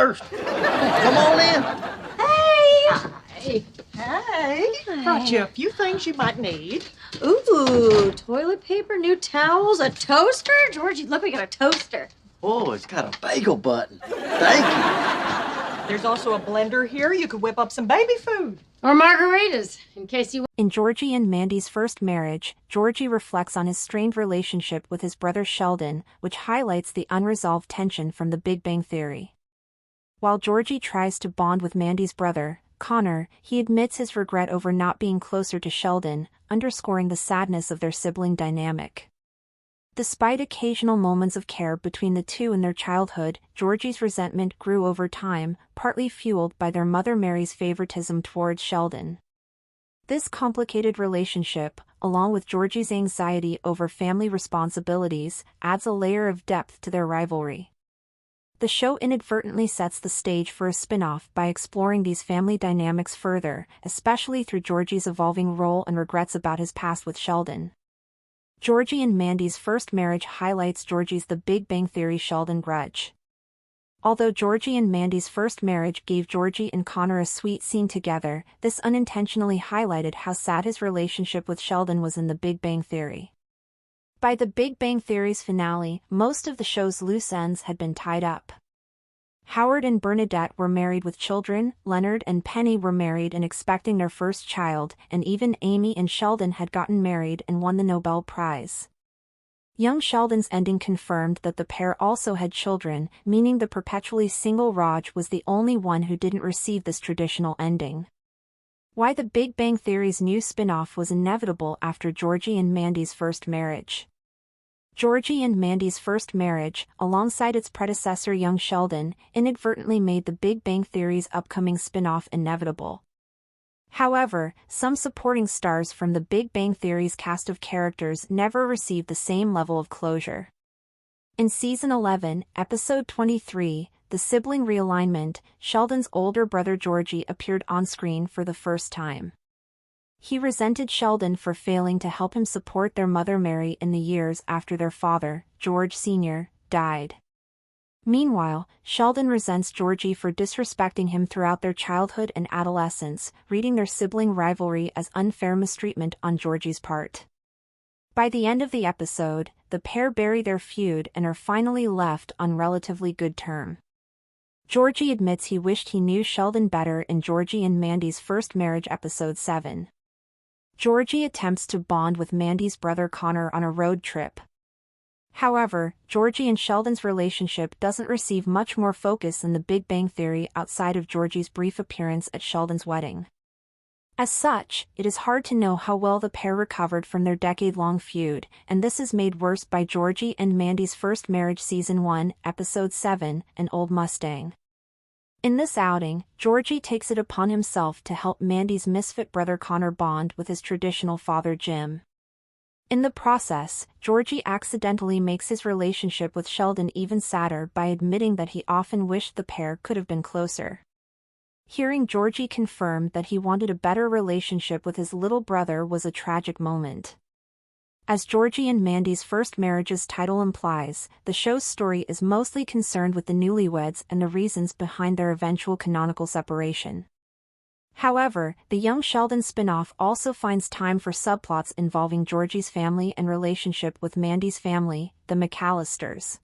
first. Come on in. Hey! Hey, brought you a few things you might need. Ooh, toilet paper, new towels, a toaster? Georgie, look, we got a toaster. Oh, it's got a bagel button. Thank you. There's also a blender here. You could whip up some baby food. Or margaritas, in case you... In Georgie and Mandy's first marriage, Georgie reflects on his strained relationship with his brother Sheldon, which highlights the unresolved tension from The Big Bang Theory. While Georgie tries to bond with Mandy's brother, Connor, he admits his regret over not being closer to Sheldon, underscoring the sadness of their sibling dynamic. Despite occasional moments of care between the two in their childhood, Georgie's resentment grew over time, partly fueled by their mother Mary's favoritism towards Sheldon. This complicated relationship, along with Georgie's anxiety over family responsibilities, adds a layer of depth to their rivalry. The show inadvertently sets the stage for a spin-off by exploring these family dynamics further, especially through Georgie's evolving role and regrets about his past with Sheldon. Georgie and Mandy's first marriage highlights Georgie's The Big Bang Theory Sheldon grudge. Although Georgie and Mandy's first marriage gave Georgie and Connor a sweet scene together, this unintentionally highlighted how sad his relationship with Sheldon was in The Big Bang Theory. By The Big Bang Theory's finale, most of the show's loose ends had been tied up. Howard and Bernadette were married with children, Leonard and Penny were married and expecting their first child, and even Amy and Sheldon had gotten married and won the Nobel Prize. Young Sheldon's ending confirmed that the pair also had children, meaning the perpetually single Raj was the only one who didn't receive this traditional ending. Why The Big Bang Theory's new spin-off was inevitable after Georgie and Mandy's first marriage. Georgie and Mandy's first marriage, alongside its predecessor Young Sheldon, inadvertently made The Big Bang Theory's upcoming spin-off inevitable. However, some supporting stars from The Big Bang Theory's cast of characters never received the same level of closure. In Season 11, Episode 23, The Sibling Realignment, Sheldon's older brother Georgie appeared on-screen for the first time. He resented Sheldon for failing to help him support their mother Mary in the years after their father, George Sr., died. Meanwhile, Sheldon resents Georgie for disrespecting him throughout their childhood and adolescence, reading their sibling rivalry as unfair mistreatment on Georgie's part. By the end of the episode, the pair bury their feud and are finally left on relatively good terms. Georgie admits he wished he knew Sheldon better in Georgie and Mandy's first marriage episode 7. Georgie attempts to bond with Mandy's brother Connor on a road trip. However, Georgie and Sheldon's relationship doesn't receive much more focus in The Big Bang Theory outside of Georgie's brief appearance at Sheldon's wedding. As such, it is hard to know how well the pair recovered from their decade-long feud, and this is made worse by Georgie and Mandy's first marriage Season 1, Episode 7, An Old Mustang. In this outing, Georgie takes it upon himself to help Mandy's misfit brother Connor bond with his traditional father Jim. In the process, Georgie accidentally makes his relationship with Sheldon even sadder by admitting that he often wished the pair could have been closer. Hearing Georgie confirm that he wanted a better relationship with his little brother was a tragic moment. As Georgie and Mandy's first marriage's title implies, the show's story is mostly concerned with the newlyweds and the reasons behind their eventual canonical separation. However, the Young Sheldon spin-off also finds time for subplots involving Georgie's family and relationship with Mandy's family, the McAllisters.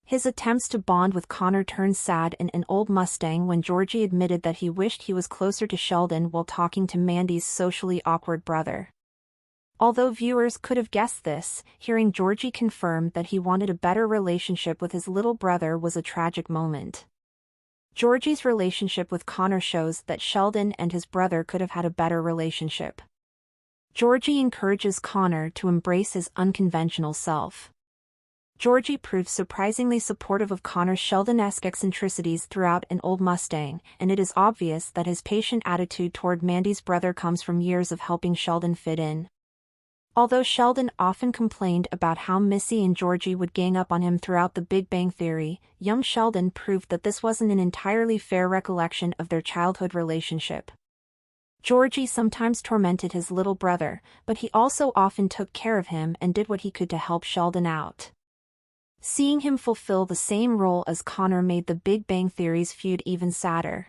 His attempts to bond with Connor turned sad in An Old Mustang when Georgie admitted that he wished he was closer to Sheldon while talking to Mandy's socially awkward brother. Although viewers could have guessed this, hearing Georgie confirm that he wanted a better relationship with his little brother was a tragic moment. Georgie's relationship with Connor shows that Sheldon and his brother could have had a better relationship. Georgie encourages Connor to embrace his unconventional self. Georgie proves surprisingly supportive of Connor's Sheldon-esque eccentricities throughout An Old Mustang, and it is obvious that his patient attitude toward Mandy's brother comes from years of helping Sheldon fit in. Although Sheldon often complained about how Missy and Georgie would gang up on him throughout The Big Bang Theory, young Sheldon proved that this wasn't an entirely fair recollection of their childhood relationship. Georgie sometimes tormented his little brother, but he also often took care of him and did what he could to help Sheldon out. Seeing him fulfill the same role as Connor made the Big Bang Theory's feud even sadder.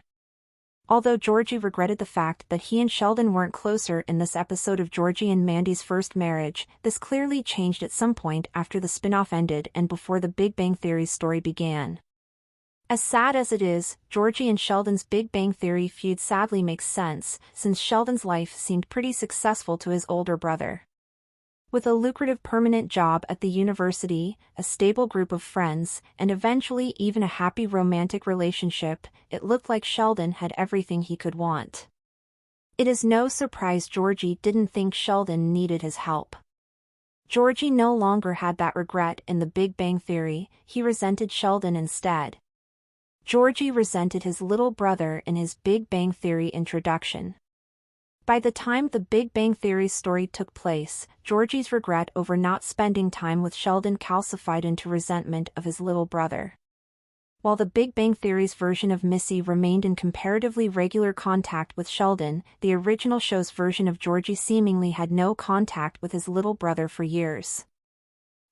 Although Georgie regretted the fact that he and Sheldon weren't closer in this episode of Georgie and Mandy's first marriage, this clearly changed at some point after the spin-off ended and before the Big Bang Theory's story began. As sad as it is, Georgie and Sheldon's Big Bang Theory feud sadly makes sense, since Sheldon's life seemed pretty successful to his older brother. With a lucrative permanent job at the university, a stable group of friends, and eventually even a happy romantic relationship, it looked like Sheldon had everything he could want. It is no surprise Georgie didn't think Sheldon needed his help. Georgie no longer had that regret in the Big Bang Theory, he resented Sheldon instead. Georgie resented his little brother in his Big Bang Theory introduction. By the time the Big Bang Theory story took place, Georgie's regret over not spending time with Sheldon calcified into resentment of his little brother. While the Big Bang Theory's version of Missy remained in comparatively regular contact with Sheldon, the original show's version of Georgie seemingly had no contact with his little brother for years.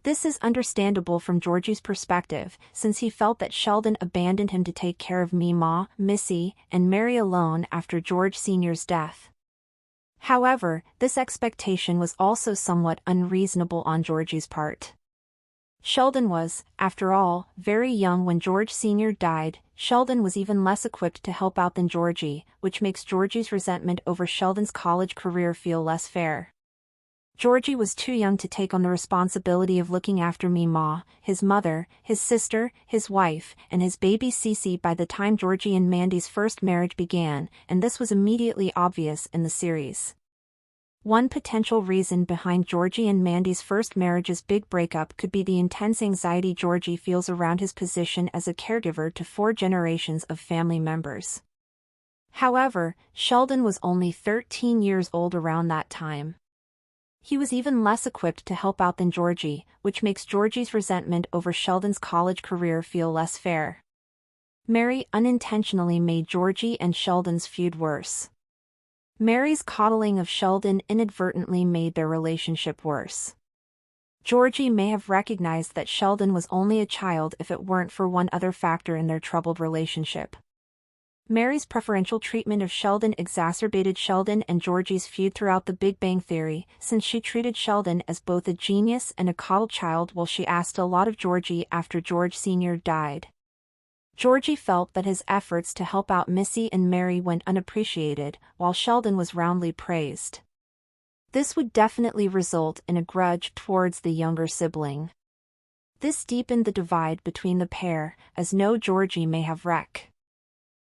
This is understandable from Georgie's perspective, since he felt that Sheldon abandoned him to take care of Meemaw, Missy, and Mary alone after George Sr.'s death. However, this expectation was also somewhat unreasonable on Georgie's part. Sheldon was, after all, very young when George Sr. died. Sheldon was even less equipped to help out than Georgie, which makes Georgie's resentment over Sheldon's college career feel less fair. Georgie was too young to take on the responsibility of looking after Meemaw, his mother, his sister, his wife, and his baby Cece by the time Georgie and Mandy's first marriage began, and this was immediately obvious in the series. One potential reason behind Georgie and Mandy's first marriage's big breakup could be the intense anxiety Georgie feels around his position as a caregiver to 4 generations of family members. However, Sheldon was only 13 years old around that time. He was even less equipped to help out than Georgie, which makes Georgie's resentment over Sheldon's college career feel less fair. Mary unintentionally made Georgie and Sheldon's feud worse. Mary's coddling of Sheldon inadvertently made their relationship worse. Georgie may have recognized that Sheldon was only a child if it weren't for one other factor in their troubled relationship. Mary's preferential treatment of Sheldon exacerbated Sheldon and Georgie's feud throughout the Big Bang Theory, since she treated Sheldon as both a genius and a coddled child while she asked a lot of Georgie after George Sr. died. Georgie felt that his efforts to help out Missy and Mary went unappreciated, while Sheldon was roundly praised. This would definitely result in a grudge towards the younger sibling. This deepened the divide between the pair, as no Georgie may have wrecked.